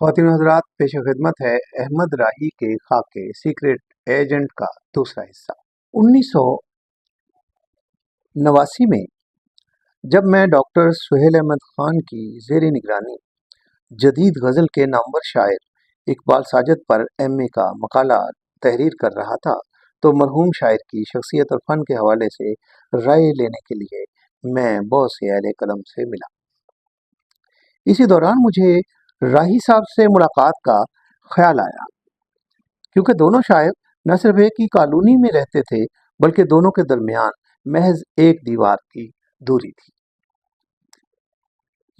خواتین و حضرات، پیش خدمت ہے احمد راہی کے خاکے سیکریٹ ایجنٹ کا دوسرا حصہ۔ 1989 میں جب میں ڈاکٹر سہیل احمد خان کی زیر نگرانی جدید غزل کے نامور شاعر اقبال ساجد پر ایم اے کا مقالہ تحریر کر رہا تھا تو مرحوم شاعر کی شخصیت اور فن کے حوالے سے رائے لینے کے لیے میں بہت سے اہل قلم سے ملا۔ اسی دوران مجھے راہی صاحب سے ملاقات کا خیال آیا، کیونکہ دونوں شاعر نہ صرف ایک ہی کالونی میں رہتے تھے بلکہ دونوں کے درمیان محض ایک دیوار کی دوری تھی۔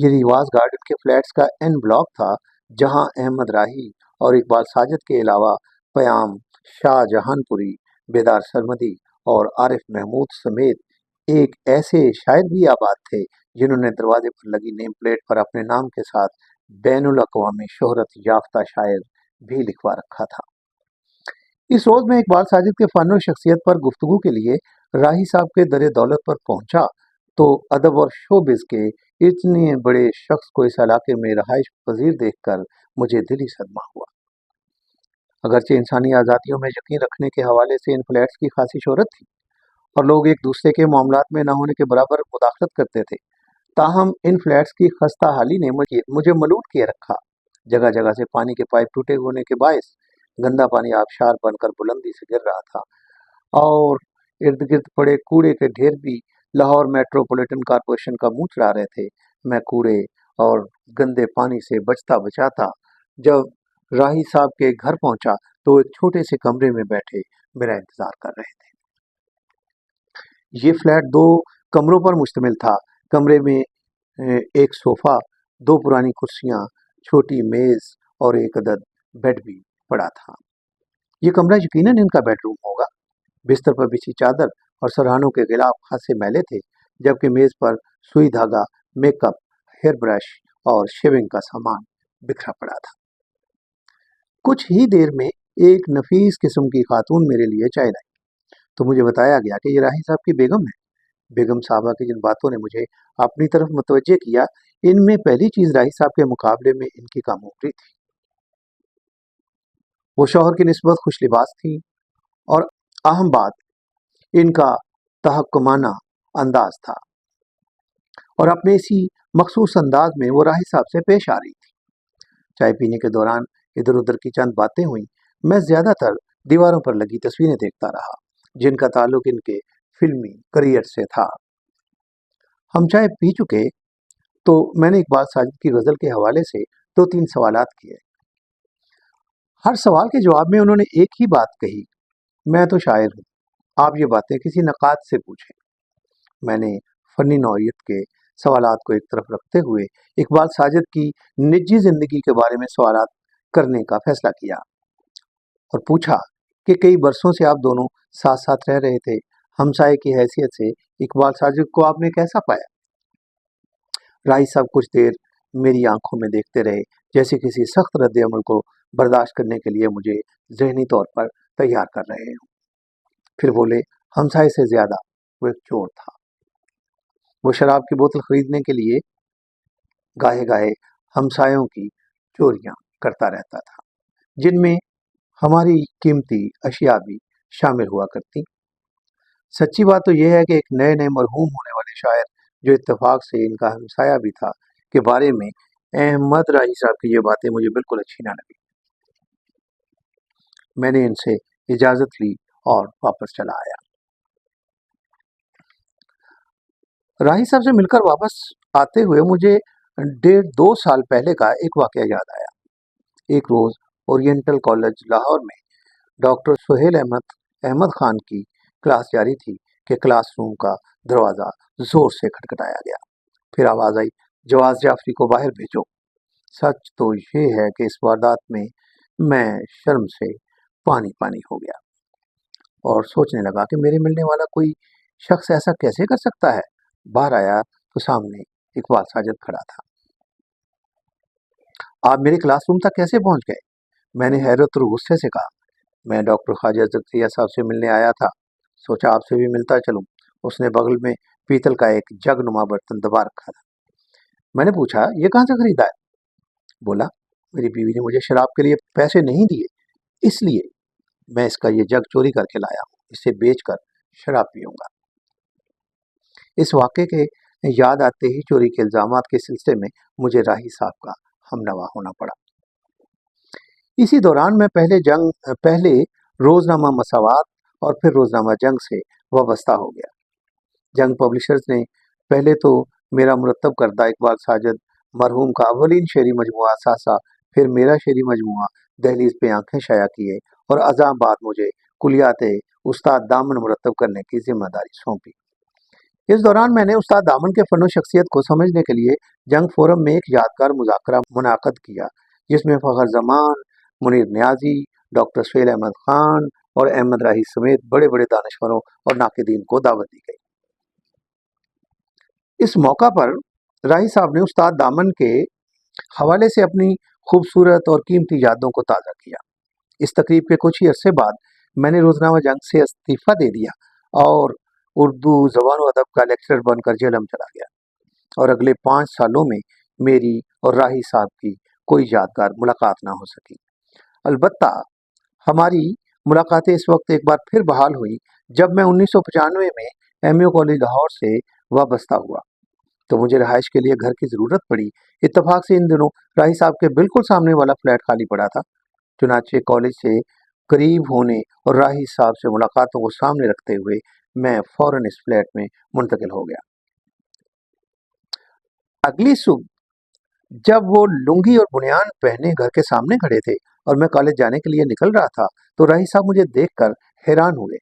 یہ ریواز گارڈن کے فلیٹس کا این بلاک تھا، جہاں احمد راہی اور اقبال ساجد کے علاوہ پیام شاہ جہان پوری، بیدار سرمدی اور عارف محمود سمیت ایک ایسے شاعر بھی آباد تھے جنہوں نے دروازے پر لگی نیم پلیٹ پر اپنے نام کے ساتھ بین الاقوامی شہرت یافتہ شاعر بھی لکھوا رکھا تھا۔ اس روز میں اقبال ساجد کے فن و شخصیت پر گفتگو کے لیے راہی صاحب کے در دولت پر پہنچا تو ادب اور شوبز کے اتنے بڑے شخص کو اس علاقے میں رہائش پذیر دیکھ کر مجھے دلی صدمہ ہوا۔ اگرچہ انسانی آزادیوں میں یقین رکھنے کے حوالے سے ان فلیٹس کی خاصی شہرت تھی اور لوگ ایک دوسرے کے معاملات میں نہ ہونے کے برابر مداخلت کرتے تھے، تاہم ان فلیٹس کی خستہ حالی نے مجھے ملوٹ کیے رکھا۔ جگہ جگہ سے پانی کے پائپ ٹوٹے ہونے کے باعث گندا پانی آبشار بن کر بلندی سے گر رہا تھا اور ارد گرد پڑے کوڑے کے ڈھیر بھی لاہور میٹروپولیٹن کارپوریشن کا منہ چڑھا رہے تھے۔ میں کوڑے اور گندے پانی سے بچتا بچاتا جب راہی صاحب کے گھر پہنچا تو ایک چھوٹے سے کمرے میں بیٹھے میرا انتظار کر رہے تھے۔ یہ فلیٹ 2 کمروں پر مشتمل تھا۔ کمرے میں ایک صوفہ، 2 پرانی کرسیاں، چھوٹی میز اور ایک عدد بیڈ بھی پڑا تھا۔ یہ کمرہ یقیناً ان کا بیڈ روم ہوگا۔ بستر پر بچھی چادر اور سرہانوں کے غلاف خاصے میلے تھے، جبکہ میز پر سوئی دھاگا، میک اپ، ہیئر برش اور شیونگ کا سامان بکھرا پڑا تھا۔ کچھ ہی دیر میں ایک نفیس قسم کی خاتون میرے لیے چائے لائی تو مجھے بتایا گیا کہ یہ راہی صاحب کی بیگم ہے۔ بیگم صاحبہ کی جن باتوں نے مجھے اپنی طرف متوجہ کیا، ان میں پہلی چیز راہی صاحب کے مقابلے میں ان کی کم عمری تھی۔ وہ شوہر کی نسبت خوش لباس تھی اور اہم بات ان کا تحکمانہ انداز تھا، اور اپنے اسی مخصوص انداز میں وہ راہی صاحب سے پیش آ رہی تھی۔ چائے پینے کے دوران ادھر ادھر کی چند باتیں ہوئیں۔ میں زیادہ تر دیواروں پر لگی تصویریں دیکھتا رہا جن کا تعلق ان کے فلمی کریئر سے تھا۔ ہم چائے پی چکے تو میں نے اقبال ساجد کی غزل کے حوالے سے 2-3 سوالات کیے۔ ہر سوال کے جواب میں انہوں نے ایک ہی بات کہی: میں تو شاعر ہوں، آپ یہ باتیں کسی نقاد سے پوچھیں۔ میں نے فنی نوعیت کے سوالات کو ایک طرف رکھتے ہوئے اقبال ساجد کی نجی زندگی کے بارے میں سوالات کرنے کا فیصلہ کیا اور پوچھا کہ کئی برسوں سے آپ دونوں ساتھ ساتھ رہ رہے تھے، ہمسائے کی حیثیت سے اقبال ساجد کو آپ نے کیسا پایا؟ راہی صاحب کچھ دیر میری آنکھوں میں دیکھتے رہے، جیسے کسی سخت رد عمل کو برداشت کرنے کے لیے مجھے ذہنی طور پر تیار کر رہے ہوں۔ پھر بولے: ہمسائے سے زیادہ وہ ایک چور تھا۔ وہ شراب کی بوتل خریدنے کے لیے گاہے گاہے ہمسایوں کی چوریاں کرتا رہتا تھا، جن میں ہماری قیمتی اشیاء بھی شامل ہوا کرتی۔ سچی بات تو یہ ہے کہ ایک نئے نئے مرحوم ہونے والے شاعر جو اتفاق سے ان کا ہمسایہ بھی تھا کے بارے میں احمد راہی صاحب کی یہ باتیں مجھے بالکل اچھی نہ لگی۔ میں نے ان سے اجازت لی اور واپس چلا آیا۔ راہی صاحب سے مل کر واپس آتے ہوئے مجھے 1.5-2 سال پہلے کا ایک واقعہ یاد آیا۔ ایک روز اورینٹل کالج لاہور میں ڈاکٹر سہیل احمد خان کی کلاس جاری تھی کہ کلاس روم کا دروازہ زور سے کھٹکھٹایا گیا۔ پھر آواز آئی: جواز جعفری کو باہر بھیجو۔ سچ تو یہ ہے کہ اس واردات میں میں شرم سے پانی پانی ہو گیا اور سوچنے لگا کہ میرے ملنے والا کوئی شخص ایسا کیسے کر سکتا ہے۔ باہر آیا تو سامنے اقبال ساجد کھڑا تھا۔ آپ میرے کلاس روم تک کیسے پہنچ گئے؟ میں نے حیرت اور غصے سے کہا۔ میں ڈاکٹر خواجہ زکریا صاحب سے ملنے آیا تھا، سوچا آپ سے بھی ملتا چلوں۔ اس نے بغل میں پیتل کا ایک جگ نما برتن دبا رکھا تھا۔ میں نے پوچھا: یہ کہاں سے خریدا ہے؟ بولا: मेरी बीवी ने मुझे शराब के लिए पैसे नहीं दिए, इसलिए मैं इसका ये जग चोरी करके लाया हूँ, इसे बेचकर शराब पीऊंगा। इस वाक़े के याद आते ही चोरी के इल्ज़ामात के सिलसिले में मुझे राही साहब का हमनवा होना पड़ा। इसी दौरान मैं पहले रोज़नामा मसावात और फिर रोज़नामा जंग से वाबस्ता हो गया। जंग पब्लिशर्स ने पहले तो मेरा मुरत्तब करदा इकबाल साजिद मरहूम का अव्वलीन शेरी मजमुआ सासा, फिर मेरा शेरी मजमुआ दहलीज पे आंखें शाया किए और अज़ां बाद मुझे कुलियात उस्ताद दामन मुरत्तब करने की जिम्मेदारी सौंपी। इस दौरान मैंने उस्ताद दामन के फ़न शख्सियत को समझने के लिए जंग फोरम में एक यादगार मुज़ाकरा मुनाक़द किया, जिसमें फ़खर जमान, मुनीर न्याजी, डॉक्टर सुहेल अहमद खान और अहमद राही समेत बड़े बड़े दानश्वरों और नाक़िदीन को दावत दी गई। इस मौका पर राही साहब ने उस्ताद दामन के हवाले से अपनी खूबसूरत और कीमती यादों को ताज़ा किया। इस तकरीब के कुछ ही अरसे बाद मैंने रोज़नामा जंग से इस्तीफ़ा दे दिया और उर्दू ज़बान व अदब का लेक्चरर बनकर जेलम चला गया, और अगले 5 सालों में मेरी और राही साहब की कोई यादगार मुलाकात ना हो सकी। अलबत्ता हमारी मुलाकातें इस वक्त एक बार फिर बहाल हुई जब मैं 1995 में एमयू कॉलेज लाहौर से वाबस्ता हुआ, तो मुझे रहाइश के लिए घर की ज़रूरत पड़ी। इत्तफाक से इन दिनों राही साहब के बिल्कुल सामने वाला फ्लैट खाली पड़ा था। चुनाचे कॉलेज से करीब होने और राही साहब से मुलाकातों को सामने रखते हुए मैं फौरन इस फ्लैट में मुंतकिल हो गया। अगली सुबह जब वो लुंगी और बुनियान पहने घर के सामने खड़े थे और मैं कॉलेज जाने के लिए निकल रहा था, तो राही साहब मुझे देखकर हैरान हुए।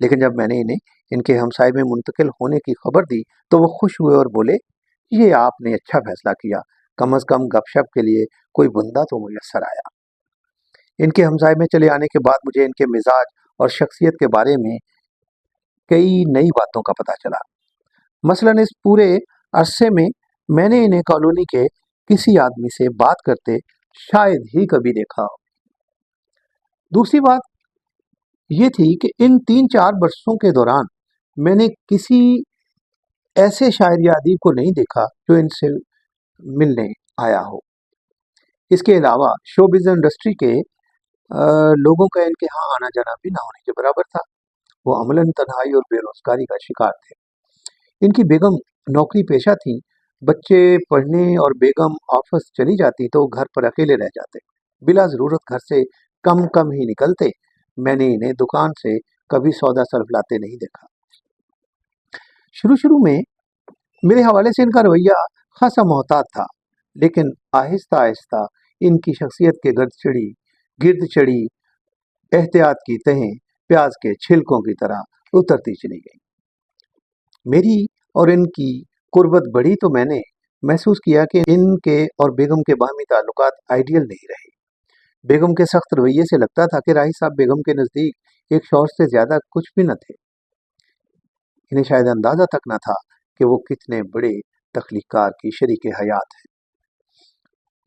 लेकिन जब मैंने इन्हें इनके हमसाये में मुंतकिल होने की खबर दी तो वो खुश हुए और बोले, ये आपने अच्छा फैसला किया, कम अज़ कम गपशप के लिए कोई बंदा तो मुयस्सर आया। इनके हमसाये में चले आने के बाद मुझे इनके मिजाज और शख्सियत के बारे में कई नई बातों का पता चला। मसलन इस पूरे अरसे में मैंने इन्हें कॉलोनी के किसी आदमी से बात करते शायद ही कभी देखा हो। दूसरी बात ये थी कि इन 3-4 बरसों के दौरान मैंने किसी ऐसे शायर या अदीब को नहीं देखा जो इनसे मिलने आया हो। इसके अलावा शोबिज़ इंडस्ट्री के लोगों का इनके यहाँ आना जाना भी ना होने के बराबर था। वो अमलन तन्हाई और बेरोजगारी का शिकार थे। इनकी बेगम नौकरी पेशा थी। बच्चे पढ़ने और बेगम ऑफिस चली जाती तो घर पर अकेले रह जाते, बिला ज़रूरत घर से कम कम ही निकलते। मैंने इन्हें दुकान से कभी सौदा सर्फ लाते नहीं देखा। शुरू शुरू में मेरे हवाले से इनका रवैया खासा मोहतात था, लेकिन आहिस्ता आहिस्ता इनकी शख्सियत के गिर्द चढ़ी एहतियात की तहें प्याज के छिलकों की तरह उतरती चली गई। मेरी और इनकी कुर्बत बढ़ी तो मैंने महसूस किया कि इनके और बेगम के बाहमी ताल्लुकात आइडियल नहीं रहे। बेगम के सख्त रवैये से लगता था कि राही साहब बेगम के नज़दीक एक शौहर से ज़्यादा कुछ भी न थे। इन्हें शायद अंदाज़ा तक न था कि वो कितने बड़े तख्लीकार की शरीक हयात हैं।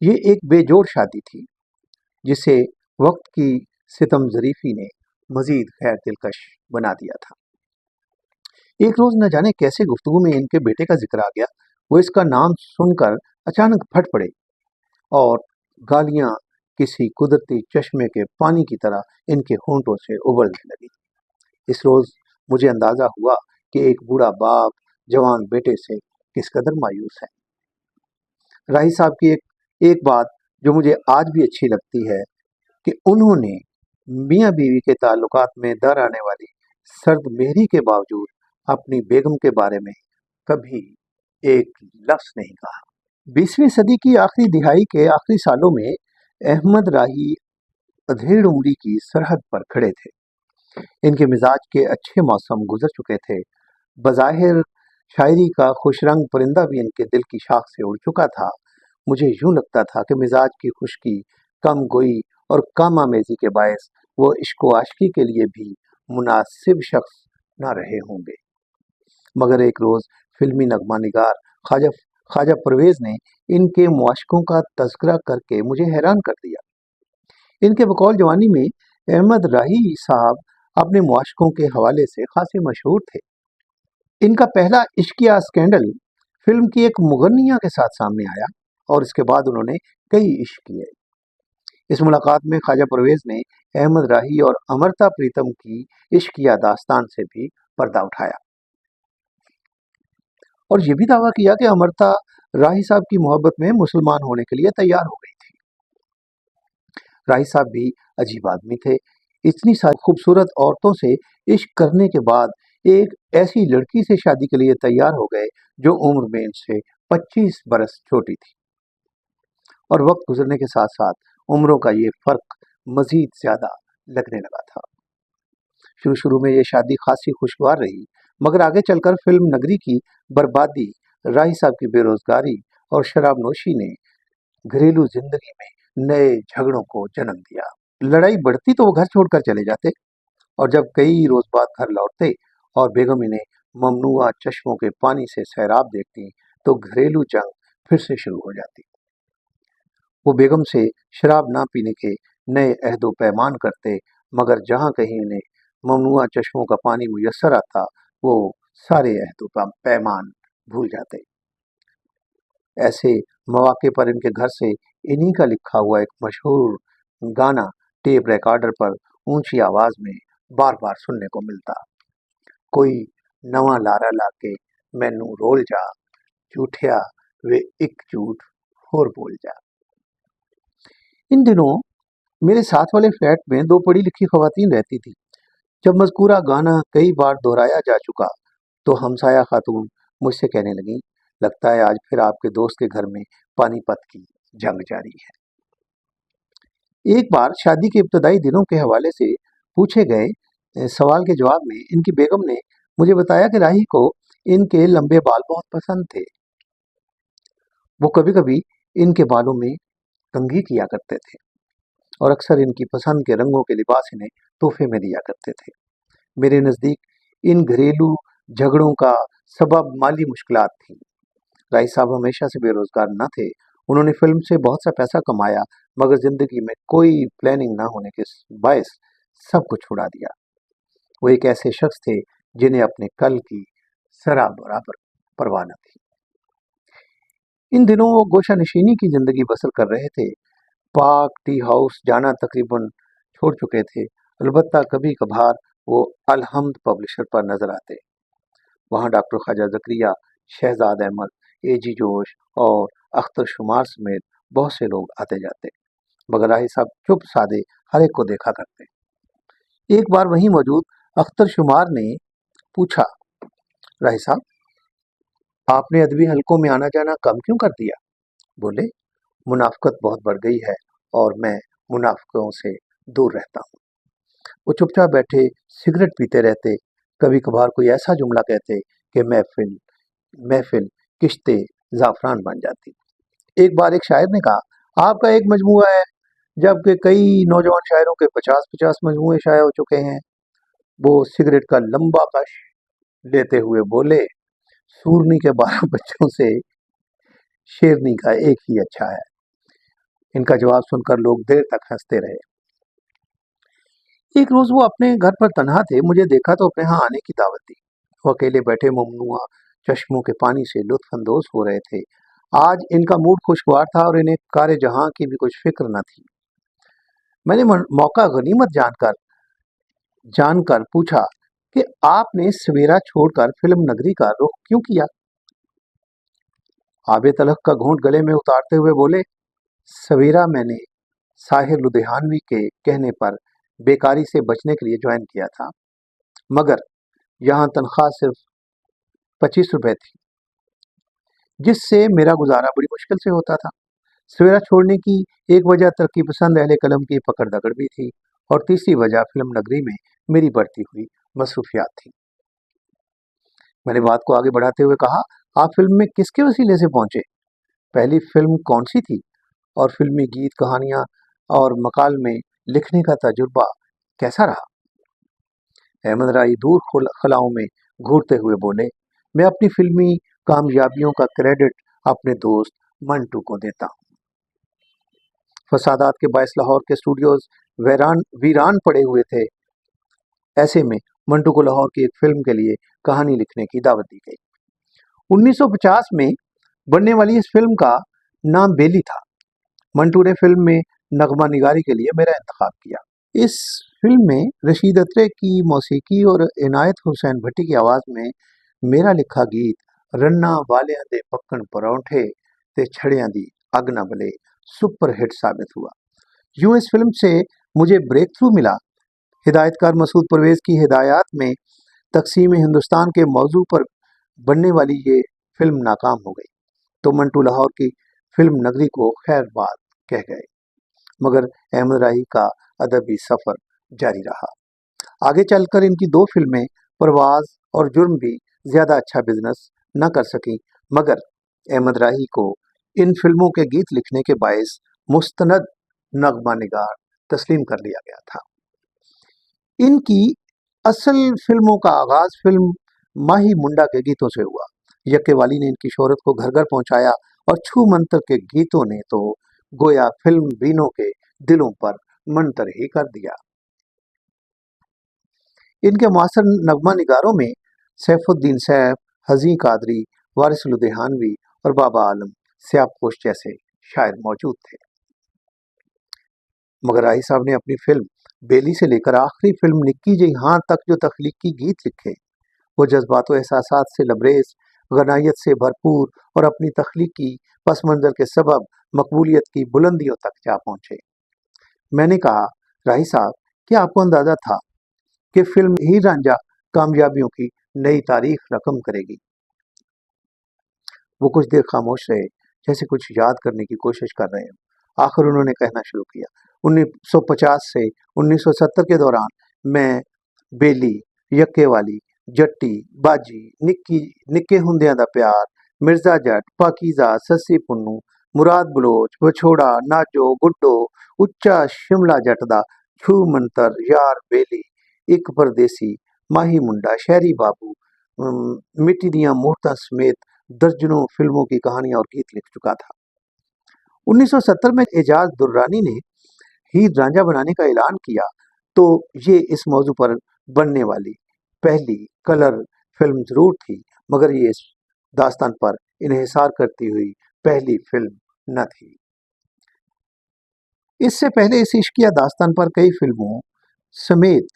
ये एक बेजोड़ शादी थी जिसे वक्त की सितम ज़रीफ़ी ने मज़ीद गैर दिलकश बना दिया था। एक रोज़ न जाने कैसे गुफ्तगू में इनके बेटे का जिक्र आ गया। वो इसका नाम सुनकर अचानक फट पड़े और गालियाँ किसी कुदरती चश्मे के पानी की तरह इनके होंठों से उबलने लगी। इस रोज़ मुझे अंदाज़ा हुआ कि एक बूढ़ा बाप जवान बेटे से किस कदर मायूस है। राही साहब की एक बात जो मुझे आज भी अच्छी लगती है कि उन्होंने मियाँ बीवी के ताल्लुकात में दर आने वाली सर्द मेहरी के बावजूद अपनी बेगम के बारे में कभी एक लफ्ज़ नहीं कहा। 20वीं सदी की आखिरी दिहाई के आखिरी सालों में अहमद राही अधेड़ उम्री की सरहद पर खड़े थे। इनके मिजाज के अच्छे मौसम गुजर चुके थे। बज़ाहिर शायरी का खुशरंग परिंदा भी इनके दिल की शाख से उड़ चुका था। मुझे यूं लगता था कि मिजाज की खुश्की, कम गोई और कम आमेज़ी के बायस वो इश्क व आशिकी के लिए भी मुनासिब शख्स ना रहे होंगे। मगर एक रोज़ फिल्मी नगमा निगार ख्वाजा परवेज़ ने इनके मुआशिकों का तज़किरा करके मुझे हैरान कर दिया। इनके बकौल जवानी में अहमद राही साहब अपने मुआशिकों के हवाले से खासे मशहूर थे। इनका पहला इश्किया स्कैंडल फिल्म की एक मुगन्निया के साथ सामने आया اور اس کے بعد انہوں نے کئی عشق کیے۔ اس ملاقات میں خواجہ پرویز نے احمد راہی اور امرتا پریتم کی عشقیہ داستان سے بھی پردہ اٹھایا اور یہ بھی دعویٰ کیا کہ امرتا راہی صاحب کی محبت میں مسلمان ہونے کے لیے تیار ہو گئی تھی۔ راہی صاحب بھی عجیب آدمی تھے، اتنی ساری خوبصورت عورتوں سے عشق کرنے کے بعد ایک ایسی لڑکی سے شادی کے لیے تیار ہو گئے جو عمر میں ان سے 25 برس چھوٹی تھی، اور وقت گزرنے کے ساتھ ساتھ عمروں کا یہ فرق مزید زیادہ لگنے لگا تھا۔ شروع میں یہ شادی خاصی خوشگوار رہی، مگر آگے چل کر فلم نگری کی بربادی، راہی صاحب کی بے روزگاری اور شراب نوشی نے گھریلو زندگی میں نئے جھگڑوں کو جنم دیا۔ لڑائی بڑھتی تو وہ گھر چھوڑ کر چلے جاتے، اور جب کئی روز بعد گھر لوٹتے اور بیگم انہیں ممنوعہ چشموں کے پانی سے سیراب دیکھتی تو گھریلو جنگ پھر سے شروع ہو جاتی۔ وہ بیگم سے شراب نہ پینے کے نئے عہد و پیمان کرتے، مگر جہاں کہیں انہیں ممنوعہ چشموں کا پانی میسر آتا وہ سارے عہد و پیمان بھول جاتے۔ ایسے مواقع پر ان کے گھر سے انہی کا لکھا ہوا ایک مشہور گانا ٹیپ ریکارڈر پر اونچی آواز میں بار بار سننے کو ملتا: کوئی نواں لارا لا کے مینوں رول جا، جھوٹیا وے ایک جھوٹ ہور بول جا۔ ان دنوں میرے ساتھ والے فلیٹ میں 2 پڑھی لکھی خواتین رہتی تھی۔ جب مذکورہ گانا کئی بار دہرایا جا چکا تو ہمسایہ خاتون مجھ سے کہنے لگیں، لگتا ہے آج پھر آپ کے دوست کے گھر میں پانی پت کی جنگ جاری ہے۔ ایک بار شادی کے ابتدائی دنوں کے حوالے سے پوچھے گئے سوال کے جواب میں ان کی بیگم نے مجھے بتایا کہ راہی کو ان کے لمبے بال بہت پسند تھے۔ وہ کبھی کبھی ان کے بالوں میں کنگھی کیا کرتے تھے اور اکثر ان کی پسند کے رنگوں کے لباس انہیں تحفے میں دیا کرتے تھے۔ میرے نزدیک ان گھریلو جھگڑوں کا سبب مالی مشکلات تھیں۔ راہی صاحب ہمیشہ سے بے روزگار نہ تھے، انہوں نے فلم سے بہت سا پیسہ کمایا، مگر زندگی میں کوئی پلاننگ نہ ہونے کے باعث سب کچھ چھڑا دیا۔ وہ ایک ایسے شخص تھے جنہیں اپنے کل کی ذرا برابر پرواہ نہ تھی۔ ان دنوں وہ گوشہ نشینی کی زندگی بسر کر رہے تھے۔ پاک ٹی ہاؤس جانا تقریباً چھوڑ چکے تھے، البتہ کبھی کبھار وہ الحمد پبلشر پر نظر آتے۔ وہاں ڈاکٹر خواجہ زکریا، شہزاد احمد، اے جی جوش اور اختر شمار سمیت بہت سے لوگ آتے جاتے، مگر راہی صاحب چپ سادے ہر ایک کو دیکھا کرتے۔ ایک بار وہیں موجود اختر شمار نے پوچھا، راہی صاحب آپ نے ادبی حلقوں میں آنا جانا کم کیوں کر دیا؟ بولے، منافقت بہت بڑھ گئی ہے اور میں منافقوں سے دور رہتا ہوں۔ وہ چپ چاپ بیٹھے سگریٹ پیتے رہتے، کبھی کبھار کوئی ایسا جملہ کہتے کہ محفل کشتے زعفران بن جاتی۔ ایک بار ایک شاعر نے کہا، آپ کا ایک مجموعہ ہے جبکہ کئی نوجوان شاعروں کے 50 مجموعے شائع ہو چکے ہیں۔ وہ سگریٹ کا لمبا کش لیتے ہوئے بولے، سورنی کے 12 بچوں سے شیرنی کا ایک ہی اچھا ہے۔ ان کا جواب سن کر لوگ دیر تک ہنستے رہے۔ ایک روز وہ اپنے گھر پر تنہا تھے، مجھے دیکھا تو اپنے ہاں آنے کی دعوت دی۔ وہ اکیلے بیٹھے ممنوعہ چشموں کے پانی سے لطف اندوز ہو رہے تھے۔ آج ان کا موڈ خوشگوار تھا اور انہیں کار جہاں کی بھی کچھ فکر نہ تھی۔ میں نے موقع غنیمت جان کر پوچھا کہ آپ نے سویرا چھوڑ کر فلم نگری کا رخ کیوں کیا؟ آب تلخ کا گھونٹ گلے میں اتارتے ہوئے بولے، سویرا میں نے ساحر لدھیانوی کے کہنے پر بیکاری سے بچنے کے لیے جوائن کیا تھا، مگر یہاں تنخواہ صرف 25 روپے تھی، جس سے میرا گزارا بڑی مشکل سے ہوتا تھا۔ سویرا چھوڑنے کی ایک وجہ ترقی پسند اہل قلم کی پکڑ دکڑ بھی تھی، اور تیسری وجہ فلم نگری میں میری بڑھتی ہوئی مصروفیات تھی۔ میں نے بات کو آگے بڑھاتے ہوئے کہا، آپ فلم میں کس کے وسیلے سے پہنچے؟ پہلی فلم کون سی تھی؟ اور فلمی گیت، کہانیاں اور مقال میں لکھنے کا تجربہ کیسا رہا؟ احمد راہی دور خلاؤں میں گھورتے ہوئے بولے، میں اپنی فلمی کامیابیوں کا کریڈٹ اپنے دوست منٹو کو دیتا ہوں۔ فسادات کے باعث لاہور کے اسٹوڈیوز ویران پڑے ہوئے تھے۔ ایسے میں منٹو کو لاہور کی ایک فلم کے لیے کہانی لکھنے کی دعوت دی گئی۔ 1950 میں بننے والی اس فلم کا नाम बेली था। मंटू ने फिल्म में नगमा निगारी के लिए मेरा इंतखाब किया। इस फिल्म में रशीद अत्रे की मौसीकी और इनायत हुसैन भट्टी की आवाज़ में मेरा लिखा गीत रन्ना वालियां दे पक्कन परौंठे ते छड़ियां दी अग ना बले सुपर हिट साबित हुआ। यूं इस फिल्म से मुझे ब्रेक थ्रू मिला। हिदायतकार मसूद परवेज़ की हिदायत में तकसीम हिंदुस्तान के मौजू पर बनने वाली ये फिल्म नाकाम हो गई तो मंटू लाहौर की फिल्म नगरी को खैर बात कह गए, मगर अहमद राही का अदबी सफ़र जारी रहा। आगे चलकर इनकी दो फिल्में परवाज़ और जुर्म भी ज़्यादा अच्छा बिजनेस न कर सकीं, मगर अहमद राही को इन फिल्मों के गीत लिखने के बायस मुस्तनद नगमा निगार तस्लीम कर लिया गया था। इनकी असल फिल्मों का आगाज फिल्म माही मुंडा के गीतों से हुआ। यक्के वाली ने इनकी शोहरत को घर घर पहुंचाया और छू मंतर के गीतों ने तो गोया फिल्म बीनों के दिलों पर मंतर ही कर दिया। इनके मुआसर नगमा निगारों में सैफुद्दीन सैफ, हज़ी कादरी, वारिस लुधियानवी और बाबा आलम सियाबपोश जैसे शायर मौजूद थे। मगर राही साहब ने अपनी फिल्म बेली से लेकर आखिरी फिल्म निक्की जई हां तक जो तख्लीकी गीत लिखे, वो जज्बात व एहसासात से लबरेज, गनायत से भरपूर और अपनी तख्लीकी पस मंज़र के सबब मकबूलियत की बुलंदियों तक जा पहुंचे। मैंने कहा, राही साहब, क्या आपको अंदाज़ा था कि फिल्म हीर रांझा कामयाबियों की नई तारीख रकम करेगी? वो कुछ देर खामोश रहे, जैसे कुछ याद करने की कोशिश कर रहे हो। आखिर उन्होंने कहना शुरू किया, 1950 से 1970 के दौरान मैं बेली, यक्के वाली, जट्टी, बाजी, निक्के हुंदियां दा प्यार, मिर्जा जट, पाकीज़ा, सस्सी पुन्नू, मुराद बलोच, विछोड़ा, नाजो, गुड्डो, उच्चा शिमला जट दा, छू मंतर, यार बेली, एक परदेसी, माही मुंडा, शहरी बाबू, मिट्टी दियां मूर्तां समेत दर्जनों फिल्मों की कहानियां और गीत लिख चुका था। 1970 में एजाज दुर्रानी ने हीर रांझा बनाने का ऐलान किया तो ये इस मौजू पर बनने वाली पहली कलर फिल्म जरूर थी, मगर ये इस दास्तान पर इन्हिसार करती हुई पहली फिल्म न थी। इससे पहले इस इश्किया दास्तान पर कई फिल्मों समेत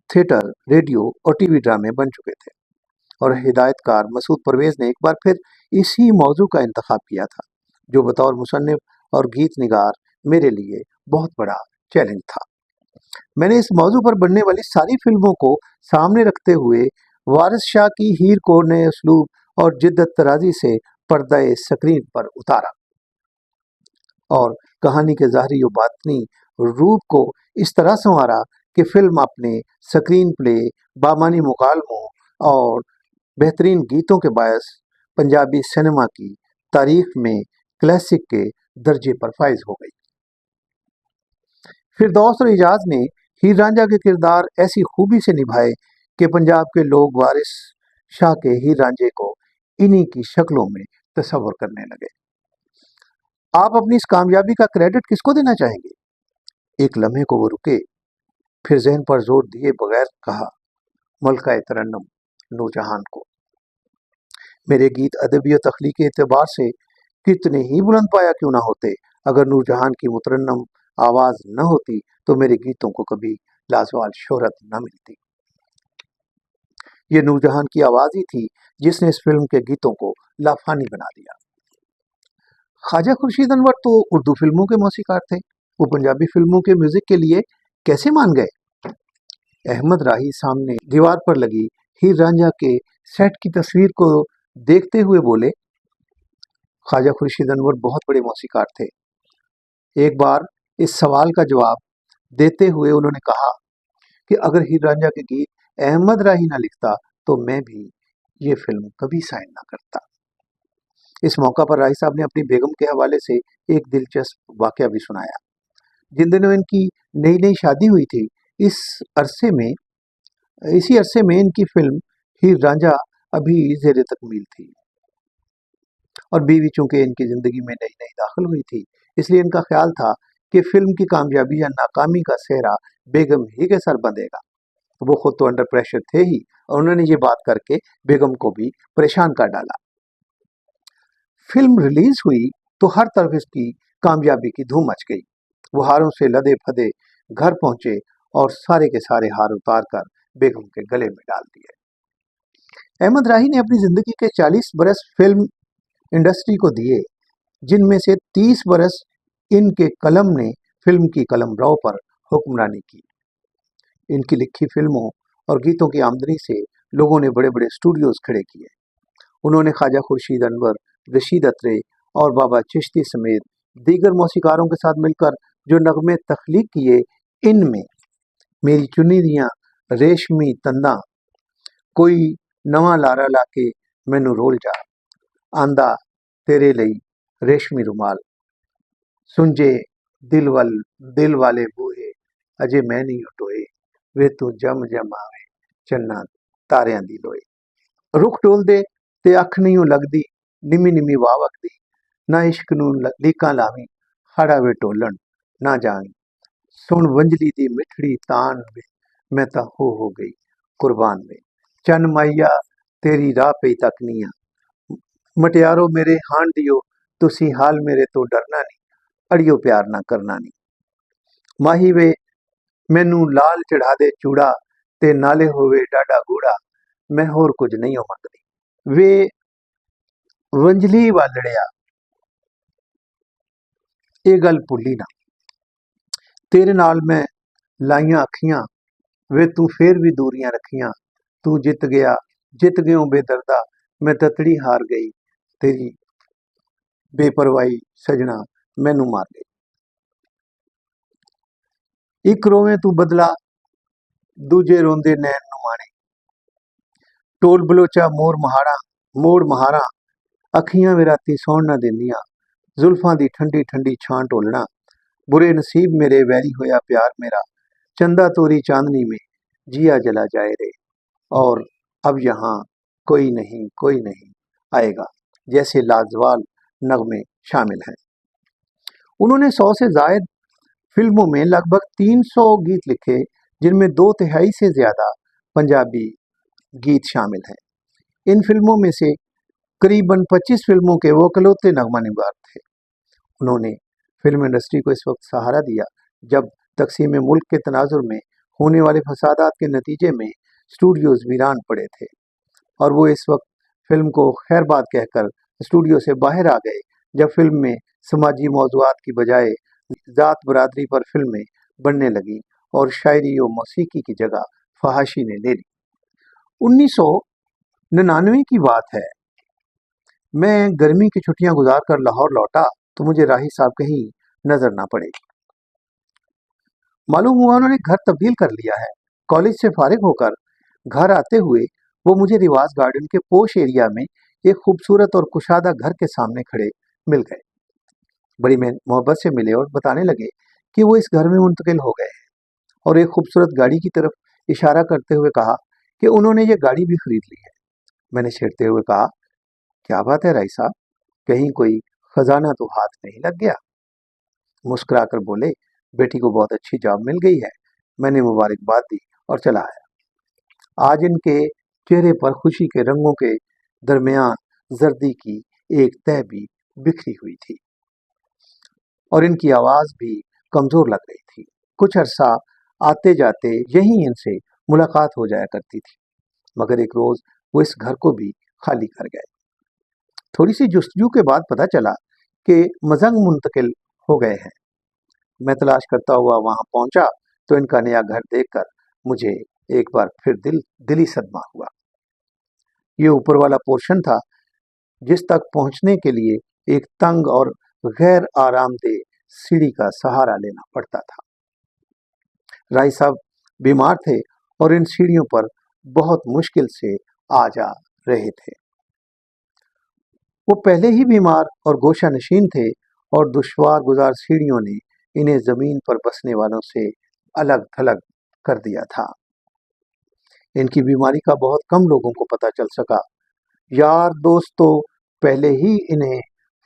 थिएटर, रेडियो और टीवी ड्रामे बन चुके थे और हिदायतकार मसूद परवेज़ ने एक बार फिर इसी मौजू का इंतखाब किया था, जो बतौर मुसन्निफ और गीत निगार मेरे लिए बहुत बड़ा चैलेंज था। मैंने इस मौजू पर बनने वाली सारी फिल्मों को सामने रखते हुए वारिस शाह की हीर को नए उसलूब और जिद्दत तराजी से पर्दाए स्क्रीन पर उतारा और कहानी के ज़ाहरी व बातनी रूप को इस तरह संवारा कि फिल्म अपने स्क्रीन प्ले, बामानी मुकालमों और बेहतरीन गीतों के बायस पंजाबी सिनेमा की तारीख में क्लासिक के दर्जे पर फाइज हो गई। फिरदौस और इजाज ने हीर रांझा के किरदार ऐसी खूबी से निभाए कि पंजाब के लोग वारिस शाह के हीर रांझे को इन्हीं की शक्लों में तस्वर करने लगे। आप अपनी इस कामयाबी का क्रेडिट किसको देना चाहेंगे? एक लम्हे को वो रुके, फिर जहन पर जोर दिए बगैर कहा, मलका तरन्नुम नूरजहान को। मेरे गीत अदबी और तख्लीकी एतबार से कितने ही बुलंद पाया क्यों ना होते, अगर नूरजहान की मुतरन्नम आवाज न होती तो मेरे गीतों को कभी लाजवाल शोहरत न मिलती। ये नूरजहान की आवाज ही थी जिसने इस फिल्म के गीतों को लाफानी बना दिया। ख्वाजा खुर्शीद अनवर तो उर्दू फिल्मों के मौसीकार थे, वो पंजाबी फिल्मों के म्यूजिक के लिए कैसे मान गए? अहमद राही सामने दीवार पर लगी हीर रांझा के सेट की तस्वीर को देखते हुए बोले, ख्वाजा खुर्शीद अनवर बहुत बड़े मौसीकार थे। एक बार इस सवाल का जवाब देते हुए उन्होंने कहा कि अगर हीर रांझा के गीत अहमद राही ना लिखता तो मैं भी ये फिल्म कभी साइन ना करता। इस मौका पर राही साहब ने अपनी बेगम के हवाले से एक दिलचस्प वाकया भी सुनाया। जिन दिनों इनकी नई नई शादी हुई थी, इसी अरसे में इनकी फिल्म हीर रांझा अभी जेर तकमील थी और बीवी चूंकि इनकी जिंदगी में नई नई दाखिल हुई थी, इसलिए इनका ख्याल था कि फिल्म की कामयाबी या नाकामी का सेहरा बेगम ही के सर बंधेगा। वो खुद तो अंडर प्रेशर थे ही और उन्होंने ये बात करके बेगम को भी परेशान कर डाला। फिल्म रिलीज हुई तो हर तरफ इसकी कामयाबी की धूम मच गई। वो हारों से लदे फदे घर पहुंचे और सारे के सारे हार उतार कर बेगम के गले में डाल दिए। अहमद राही ने अपनी जिंदगी के 40 बरस फिल्म इंडस्ट्री को दिए, जिनमें से 30 बरस इनके कलम ने फिल्म की कलमराव पर हुक्मरानी की। इनकी लिखी फिल्मों और गीतों की आमदनी से लोगों ने बड़े बड़े स्टूडियोज खड़े किए। उन्होंने ख्वाजा खुर्शीद अनवर, रशीद अत्रे और बाबा चिश्ती समेत दीगर मौसीकारों के साथ मिलकर जो नगमे तख्लीक किए, इनमें मेरी चुनी दियां रेशमी तंदा, कोई नवा लारा लाके मैनू रोल जा, आंदा तेरे लई रेशमी रुमाल, सुंजे दिल वाले बूहे अजे मैं नहीं उटोए, वे तू जम जम आवे चन्ना तारियां दी लोए। रुख डोलदे ते अख नहीं लगदी, निमी निमी वाह वगदी, ना इश्क नू लीकां लावी, हाड़ा वे टोलन ना जावी, सुन वंजली दी मिठड़ी तान वे, मैं ता हो गई कुर्बान वे, चन माइया तेरी राह पे तकनिया, मटियारो मेरे हान दियो, तुसी हाल मेरे तो डरना नहीं, अड़ियो प्यार ना करना नहीं, माही वे मैनू लाल चढ़ा दे चूड़ा, ते नाले होवे डाडा गूड़ा, मैं होर कुछ नहीं हो मंगदी, वे वंजली वालड़िया ये गल भुल्ली ना, तेरे नाल मैं लाइयां अखियां, वे तू फिर भी दूरियां रखियां, तू जित गयो बेदर्दा, मैं ततड़ी हार गई, तेरी बेपरवाही सजना मैनू मार गई। एक रोवे तू बदला, दूजे रोंदे नैन नुमाणे, टोल बलोचा मोड़ महारा, अखियां वे राती सौण ना देंदियां, जुल्फां दी ठंडी ठंडी छां टोलना, बुरे नसीब मेरे वैरी होया प्यार मेरा, चंदा तोरी चांदनी में जिया जला जाए रे, और अब यहाँ कोई नहीं आएगा, जैसे लाजवाल नगमे शामिल हैं। उन्होंने 100 से जायद फिल्मों में लगभग 300 गीत लिखे, जिनमें 2/3 से ज्यादा पंजाबी गीत शामिल हैं। इन फिल्मों में से करीबन 25 फिल्मों के वो इकलौते नगमा निगार थे। उन्होंने फिल्म इंडस्ट्री को इस वक्त सहारा दिया जब तकसीम मुल्क के तनाजुर में होने वाले फसादात के नतीजे में स्टूडियोज वीरान पड़े थे, और वो इस वक्त फिल्म को खैरबाद कहकर स्टूडियो से बाहर आ गए जब फिल्म में समाजी मौज़ूआत की बजाय ज़ात बरादरी पर फिल्में बनने लगी और शायरी और मौसीकी की जगह फहाशी ने ले ली। 1999 की बात है, मैं गर्मी की छुट्टियां गुजार कर लाहौर लौटा तो मुझे राही साहब कहीं नजर ना पड़े। मालूम हुआ उन्होंने घर तब्दील कर लिया है। कॉलेज से फारिग होकर घर आते हुए वो मुझे रिवाज गार्डन के पोश एरिया में एक खूबसूरत और कुशादा घर के सामने खड़े मिल गए। बड़ी मोहब्बत से मिले और बताने लगे कि वो इस घर में मुंतकिल हो गए हैं, और एक खूबसूरत गाड़ी की तरफ इशारा करते हुए कहा कि उन्होंने ये गाड़ी भी खरीद ली है। मैंने छेड़ते हुए कहा, क्या बात है राय साहब, कहीं कोई खजाना तो हाथ नहीं लग गया? मुस्कुराकर बोले, बेटी को बहुत अच्छी जॉब मिल गई है। मैंने मुबारकबाद दी और चला आया। आज इनके चेहरे पर खुशी के रंगों के दरमियान जर्दी की एक तह भी बिखरी हुई थी और इनकी आवाज भी कमजोर लग रही थी। कुछ अरसा आते जाते यहीं इनसे मुलाकात हो जाया करती थी, मगर एक रोज वो इस घर को भी खाली कर गए। थोड़ी सी जुस्तजू के बाद पता चला कि मजंग मुंतकिल हो गए हैं। मैं तलाश करता हुआ वहां पहुंचा तो इनका नया घर देखकर मुझे एक बार फिर दिली सदमा हुआ। ये ऊपर वाला पोर्शन था जिस तक पहुंचने के लिए एक तंग और गैर आरामदेह सीढ़ी का सहारा लेना पड़ता था। राय साहब बीमार थे और इन सीढ़ियों पर बहुत मुश्किल से आ जा रहे थे। वो पहले ही बीमार और गोशा नशीन थे और दुश्वार गुजार सीढ़ियों ने इन्हें जमीन पर बसने वालों से अलग थलग कर दिया था। इनकी बीमारी का बहुत कम लोगों को पता चल सका। यार दोस्त तो पहले ही इन्हें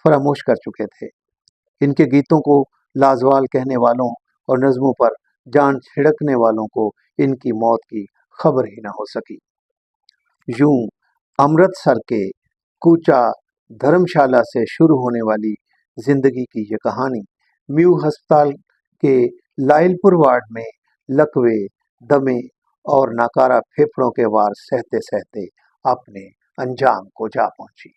फरामोश कर चुके थे। इनके गीतों को लाजवाल कहने वालों और नज़मों पर जान छिड़कने वालों को इनकी मौत की खबर ही ना हो सकी। यूं अमृतसर के कूचा धर्मशाला से शुरू होने वाली زندگی کی یہ کہانی میو ہسپتال کے لائلپور وارڈ میں لکوے، دمے اور ناکارہ پھیپھڑوں کے وار سہتے سہتے اپنے انجام کو جا پہنچی۔